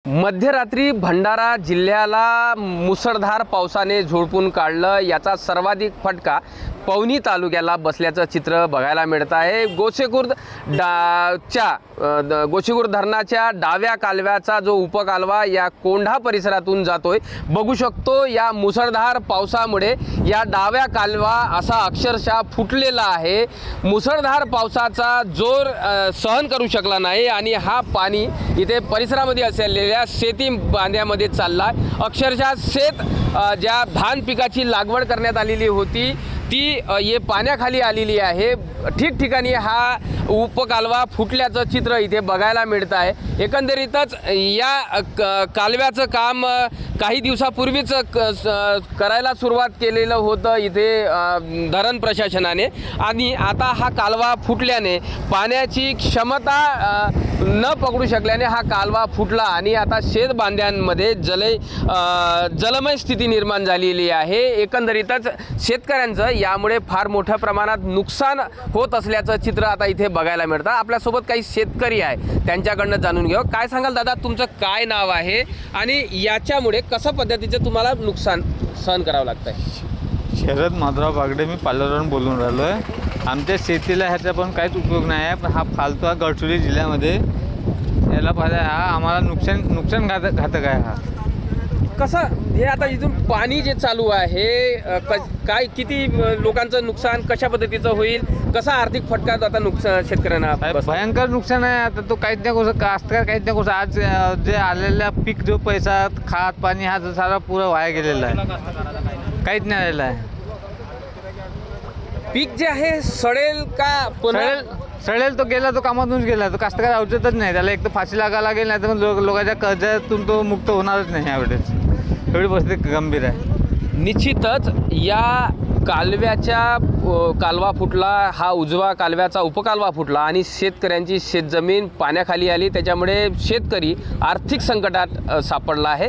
मध्यरात्री भंडारा जिल्ह्याला मुसळधार पावसाने झोडपून काढलं। याचा सर्वाधिक फटका पवनी तालुक्याला बसल्याचं चित्र बघायला मिळत आहे। गोसेखुर्द धरणाच्या डाव्या कालव्याचा जो उपकालवा या कोंढा परिसरातून जातोय, बघू शकतो या मुसळधार पावसामुळे या डाव्या कालवा असा अक्षरशः फुटलेला आहे। मुसळधार पावसाचा जोर सहन करू शकला नाही आणि हा पाणी इथे परिसरामध्ये असलेल्या शेती बांध्यामध्ये चालला। अक्षरशः शेत ज्या धान पिकाची लागवड करण्यात आलेली होती ती ये पाण्याखाली आलेली आहे। ठिकठिकाणी हा उपकालवा फुटल्याचं चित्र इथे बघायला मिळत आहे। एकंदरीतच या कालव्याचं काम काही दिवसापूर्वीच करायला सुरुवात केलेलं होतं इथे धरण प्रशासनाने, आणि आता हा कालवा फुटल्याने पाण्याची क्षमता न पकडू शकल्याने हा कालवा फुटला आणि आता शेत बांध्यांमध्ये जलमय स्थिती निर्माण झालेली आहे। एकंदरीतच शेतकऱ्यांचं यामुळे फार मोठ्या प्रमाणात नुकसान होत असल्याचं चित्र आता इथे बघायला मिळतं। आपल्यासोबत काही शेतकरी आहे, त्यांच्याकडनं जाणून घेऊ। काय सांगाल दादा, तुमचं काय नाव आहे आणि याच्यामुळे कशा पद्धतीचं तुम्हाला नुकसान सहन करावं लागतंय? शरद माधवराव बागडे, मी पालरवरून बोलून राहिलो आहे। आमच्या शेतीला ह्याचा पण काहीच उपयोग नाही आहे, पण हा फालतू हा गडचिरोली जिल्ह्यामध्ये याला पाहिजे, हा आम्हाला नुकसान घातक आहे। हा कसं हे आता इथून पाणी जे चालू आहे काय किती लोकांचं नुकसान कशा पद्धतीचं होईल, कसा आर्थिक फटका आता नुकसान शेतकऱ्यांना? भयंकर नुकसान आहे। आता तो काहीच नाही करू, कास्तकार काहीच नाही करू। आज जे आलेला पीक जो पैसा खात पाणी हा जो सारा पुरा वाया गेलेला आहे, काहीच नाही राहिलं आहे। पीक जे आहे सडेल का? सडेल तो गेला, तो कामातूनच गेला, तो कास्तकार औषधच नाही त्याला। एक तर फाशी लागायला लागेल, नाही तर मग लोकांच्या कर्जातून तो मुक्त होणारच नाही यावेळेस। एवढी परिस्थिती गंभीर आहे। निश्चितच या कालवा फुटला, हा उजवा कालव्याचा उपकालवा फुटला आणि शेतकऱ्यांची शेतजमीन पाण्याखाली आली। त्याच्यामुळे शेतकरी आर्थिक संकटात सापडला आहे।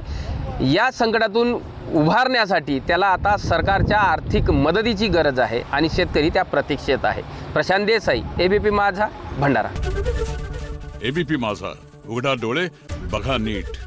या संकटातून उभारण्यासाठी त्याला आता सरकारच्या आर्थिक मदतीची गरज आहे आणि शेतकरी त्या प्रतीक्षेत आहे। प्रशांत देसाई, एबीपी माझा, भंडारा। एबीपी माझा, उघडा डोळे बघा नीट।